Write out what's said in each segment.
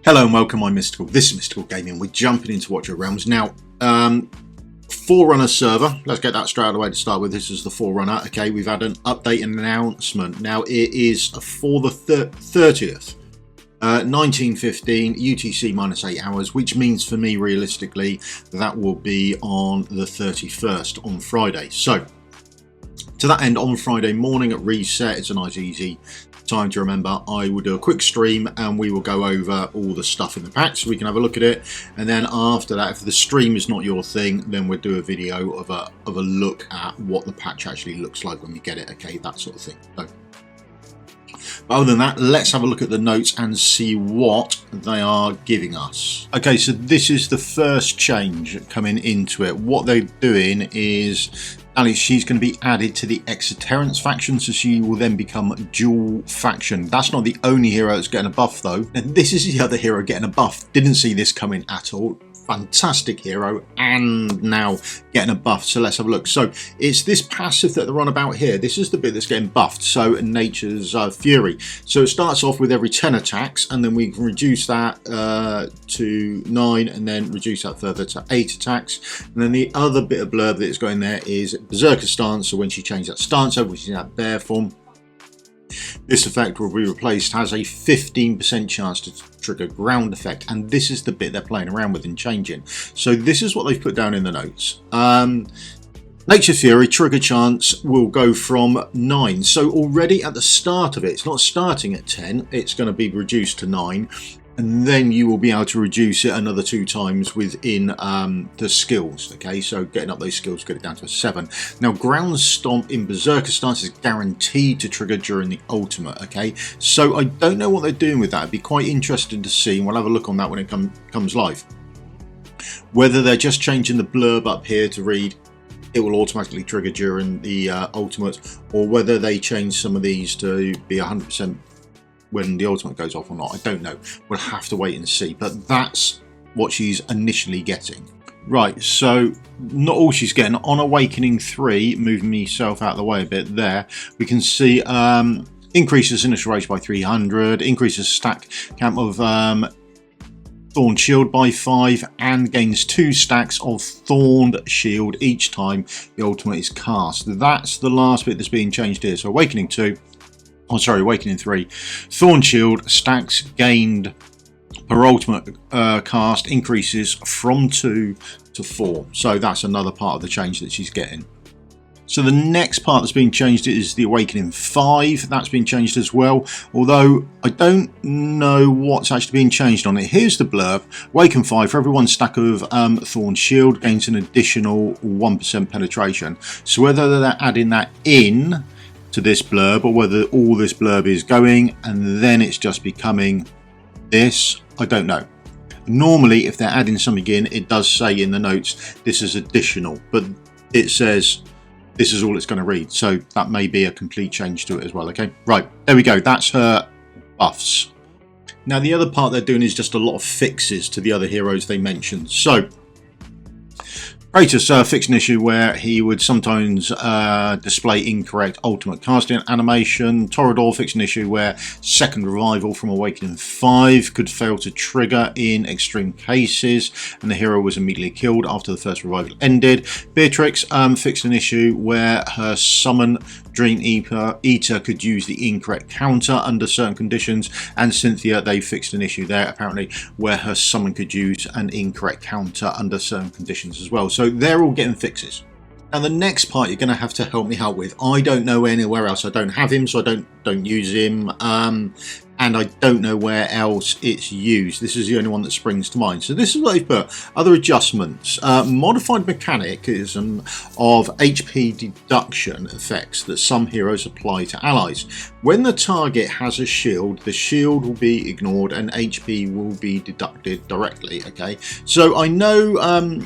Hello and welcome, I'm Mystical. This is Mystical Gaming. We're jumping into Watcher Realms. Now, Forerunner Server, let's get that straight out of the way to start with. This is the Forerunner. Okay, we've had an update and announcement. Now, it is for the 30th, 1915 UTC minus 8 hours, which means for me, realistically, that will be on the 31st on Friday. So, to that end, on Friday morning at reset, it's a nice easy time to remember. I will do a quick stream and we will go over all the stuff in the patch so we can have a look at it, and then after that, if the stream is not your thing, then we'll do a video of a look at what the patch actually looks like when we get it, okay, that sort of thing. So, but other than that, let's have a look at the notes and see what they are giving us. Okay, so this is the first change coming into it. What they're doing is she's going to be added to the Exoterrence faction, so she will then become dual faction. That's not the only hero that's getting a buff though, and this is the other hero getting a buff. Didn't see this coming at all. Fantastic hero, and now getting a buff. So let's have a look. So it's this passive that they're on about here. This is the bit that's getting buffed. So Nature's Fury. So it starts off with every 10 attacks, and then we can reduce that to 9, and then reduce that further to 8 attacks. And then the other bit of blurb that is going there is Berserker stance. So when she changes that stance over, which is that bear form, this effect will be replaced, has a 15% chance to trigger ground effect, and this is the bit they're playing around with and changing. So this is what they've put down in the notes. Nature's Fury trigger chance will go from 9. So already at the start of it, it's not starting at 10, it's going to be reduced to 9. And then you will be able to reduce it another 2 times within the skills. Okay, so getting up those skills, get it down to a 7. Now, Ground Stomp in Berserker stance is guaranteed to trigger during the ultimate. Okay, so I don't know what they're doing with that. I'd be quite interested to see, and we'll have a look on that when it comes live. Whether they're just changing the blurb up here to read it will automatically trigger during the ultimate, or whether they change some of these to be 100% when the ultimate goes off or not. I don't know. We'll have to wait and see, but that's what she's initially getting. Right, so not all she's getting. On Awakening 3, moving myself out of the way a bit there, we can see increases initial rage by 300, increases stack count of Thorned Shield by 5, and gains 2 stacks of Thorned Shield each time the ultimate is cast. That's the last bit that's being changed here. So Awakening 2, oh sorry, Awakening 3, Thorned Shield stacks gained per ultimate cast increases from 2 to 4. So that's another part of the change that she's getting. So the next part that's been changed is the Awakening 5. That's been changed as well, although I don't know what's actually being changed on it. Here's the blurb. Awaken 5, for every 1 stack of Thorn Shield gains an additional 1% penetration. So whether they're adding that in to this blurb, or whether all this blurb is going and then it's just becoming this, I don't know. Normally if they're adding something in, it does say in the notes this is additional, but it says this is all it's going to read, so that may be a complete change to it as well. Okay, right, there we go, that's her buffs. Now the other part they're doing is just a lot of fixes to the other heroes they mentioned. So Kratos fixed an issue where he would sometimes display incorrect ultimate casting animation. Torador fixed an issue where second revival from Awakening 5 could fail to trigger in extreme cases, and the hero was immediately killed after the first revival ended. Beatrix fixed an issue where her summon Dream Eater could use the incorrect counter under certain conditions, and Cynthia, they fixed an issue there apparently where her summon could use an incorrect counter under certain conditions as well. So they're all getting fixes. Now the next part you're going to have to help me out with. I don't know anywhere else. I don't have him, so I don't use him, and I don't know where else it's used. This is the only one that springs to mind. So this is what they've put. Other adjustments. Modified mechanism of HP deduction effects that some heroes apply to allies. When the target has a shield, the shield will be ignored and HP will be deducted directly. Okay, so I know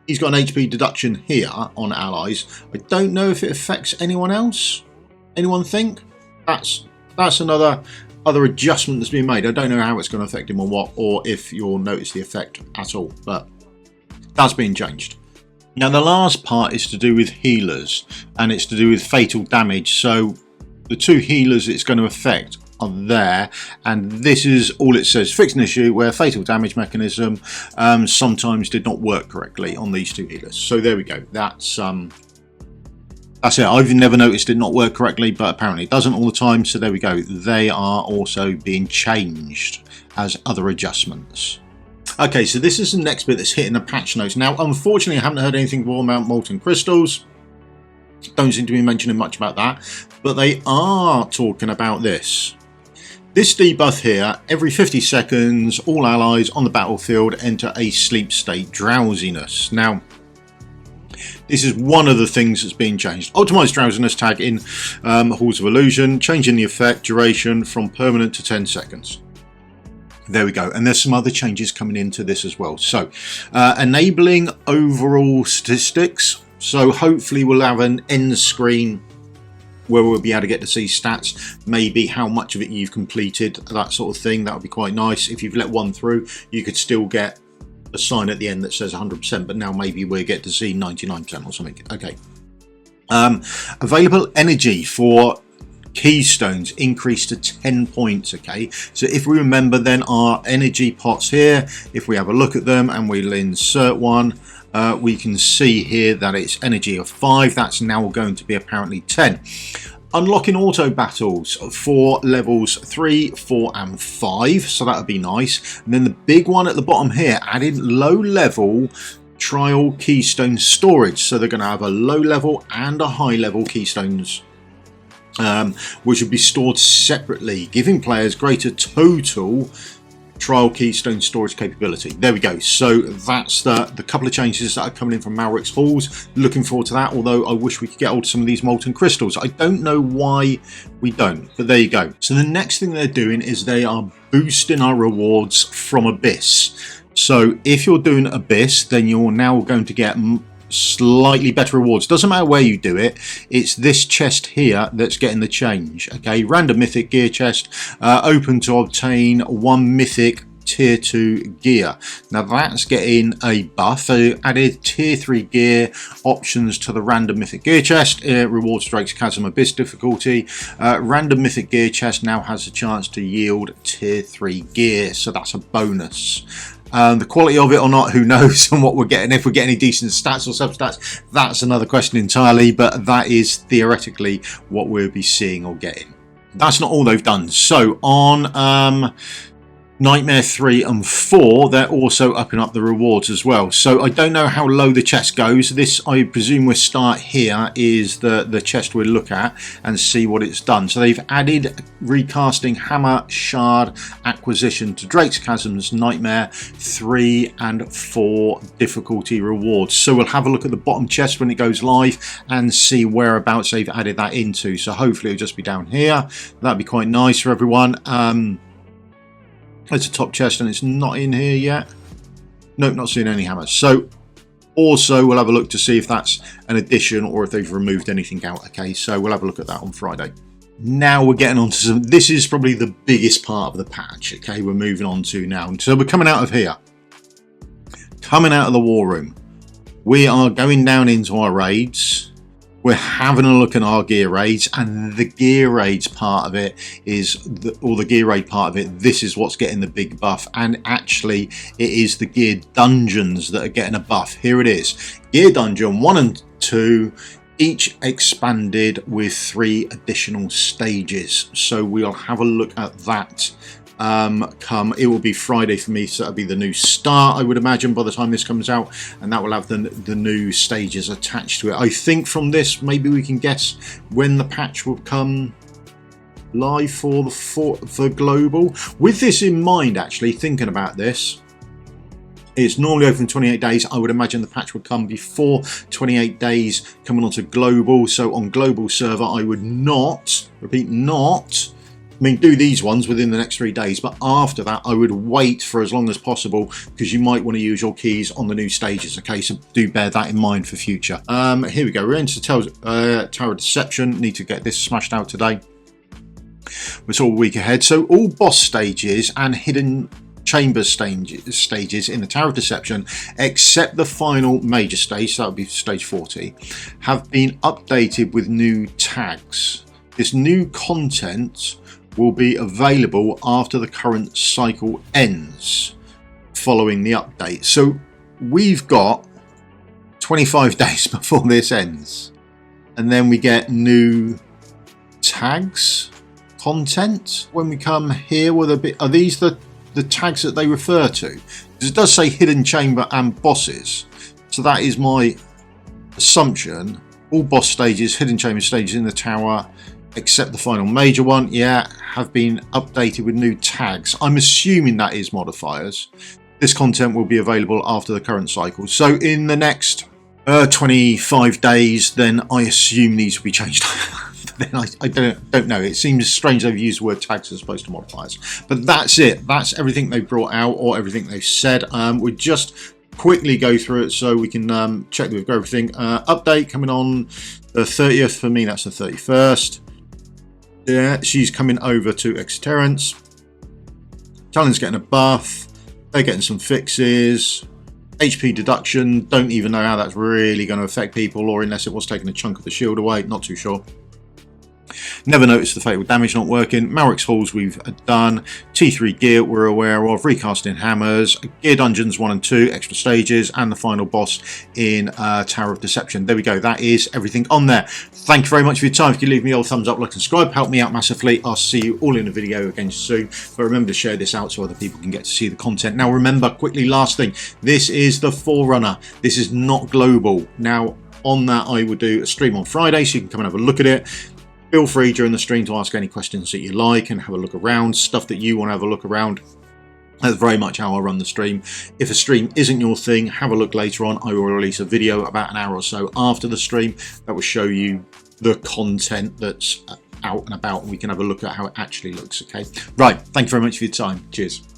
he's got an HP deduction here on allies. I don't know if it affects anyone else. Anyone think? That's another adjustment that's been made. I don't know how it's going to affect him or what, or if you'll notice the effect at all, but that's been changed. Now the last part is to do with healers, and it's to do with fatal damage. So the 2 healers it's going to affect are there, and this is all it says: fix an issue where fatal damage mechanism sometimes did not work correctly on these two healers. So there we go. That's it. I've never noticed it not work correctly, but apparently it doesn't all the time. So there we go. They are also being changed as other adjustments. Okay, so this is the next bit that's hitting the patch notes. Now, unfortunately, I haven't heard anything more about molten crystals. Don't seem to be mentioning much about that, but they are talking about this. This debuff here: every 50 seconds, all allies on the battlefield enter a sleep state, drowsiness. Now, this is one of the things that's being changed. Optimized drowsiness tag in Halls of Illusion, changing the effect duration from permanent to 10 seconds. There we go. And there's some other changes coming into this as well. So enabling overall statistics. So hopefully we'll have an end screen where we'll be able to get to see stats, maybe how much of it you've completed, that sort of thing. That would be quite nice. If you've let one through, you could still get a sign at the end that says 100%, but now maybe we'll get to see 99% or something. Okay. Available energy for Keystones increased to 10 points. Okay, so if we remember then our energy pots here, if we have a look at them and we'll insert one, we can see here that it's energy of 5. That's now going to be apparently 10. Unlocking auto battles for levels 3, 4 and 5, so that would be nice. And then the big one at the bottom here, added low level Trial Keystone storage. So they're going to have a low level and a high level keystones, which would be stored separately, giving players greater total Trial Keystone storage capability. There we go. So that's the couple of changes that are coming in from Malrik's halls. Looking forward to that, although I wish we could get hold of some of these molten crystals. I don't know why we don't, but there you go. So the next thing they're doing is they are boosting our rewards from Abyss. So if you're doing Abyss, then you're now going to get slightly better rewards. Doesn't matter where you do it, it's this chest here that's getting the change. Okay, random mythic gear chest, open to obtain 1 mythic tier 2 gear. Now that's getting a buff. So added tier 3 gear options to the random mythic gear chest. Rewards Drake's Chasm Abyss difficulty. Random mythic gear chest now has a chance to yield tier 3 gear, so that's a bonus. The quality of it or not, who knows, and what we're getting, if we get any decent stats or substats, that's another question entirely, but that is theoretically what we'll be seeing or getting. That's not all they've done. So on Nightmare 3 and 4, they're also upping up the rewards as well. So I don't know how low the chest goes. This, I presume, we'll start here, is the chest we'll look at and see what it's done. So they've added recasting hammer shard acquisition to Drake's Chasm's Nightmare 3 and 4 difficulty rewards. So we'll have a look at the bottom chest when it goes live and see whereabouts they've added that into. So hopefully it'll just be down here. That'd be quite nice for everyone. It's a top chest and it's not in here yet. Nope, not seeing any hammers. So also we'll have a look to see if that's an addition or if they've removed anything out. Okay, so we'll have a look at that on Friday. Now we're getting on to some, this is probably the biggest part of the patch. Okay, we're moving on to now. So we're coming out of here. Coming out of the war room. We are going down into our raids. We're having a look at our gear raids, and the gear raids part of it is, the gear raid part of it, this is what's getting the big buff. And actually it is the gear dungeons that are getting a buff. Here it is. Gear dungeon 1 and 2, each expanded with 3 additional stages. So we'll have a look at that. It will be Friday for me, so that'll be the new start, I would imagine, by the time this comes out, and that will have the new stages attached to it. I think from this maybe we can guess when the patch will come live for global. With this in mind, actually thinking about this, it's normally open 28 days. I would imagine the patch would come before 28 days coming onto global. So on global server I would not, repeat, not, I mean, do these ones within the next 3 days, but after that I would wait for as long as possible, because you might want to use your keys on the new stages. Okay, so do bear that in mind for future. Here we go, we're into Tower of Deception. Need to get this smashed out today. We're sort of a week ahead. So all boss stages and hidden chamber stages in the Tower of Deception, except the final major stage, so that would be stage 40, have been updated with new tags. This new content will be available after the current cycle ends following the update. So we've got 25 days before this ends, and then we get new tags content when we come here. Are these the tags that they refer to? Because it does say hidden chamber and bosses, so that is my assumption. All boss stages, hidden chamber stages in the tower except the final major one, yeah, have been updated with new tags. I'm assuming that is modifiers. This content will be available after the current cycle, so in the next 25 days, then I assume these will be changed. Then I don't know. It seems strange they've used the word tags as opposed to modifiers. But that's it. That's everything they've brought out, or everything they've said. We'll just quickly go through it so we can check that we've got everything. Update coming on the 30th. For me, that's the 31st. Yeah, she's coming over to Exeterrence. Talon's getting a buff. They're getting some fixes. HP deduction. Don't even know how that's really going to affect people, or unless it was taking a chunk of the shield away. Not too sure. Never noticed the fatal damage not working. Malrik's halls we've done. T3 gear we're aware of. Recasting hammers. Gear dungeons 1 and 2. Extra stages. And the final boss in Tower of Deception. There we go. That is everything on there. Thank you very much for your time. If you leave me a thumbs up, like, subscribe, help me out massively. I'll see you all in a video again soon. But remember to share this out so other people can get to see the content. Now remember, quickly, last thing. This is the Forerunner. This is not global. Now on that, I will do a stream on Friday, so you can come and have a look at it. Feel free during the stream to ask any questions that you like and have a look around, stuff that you want to have a look around. That's very much how I run the stream. If a stream isn't your thing, have a look later on. I will release a video about an hour or so after the stream that will show you the content that's out and about, and we can have a look at how it actually looks. Okay, right, thank you very much for your time. Cheers.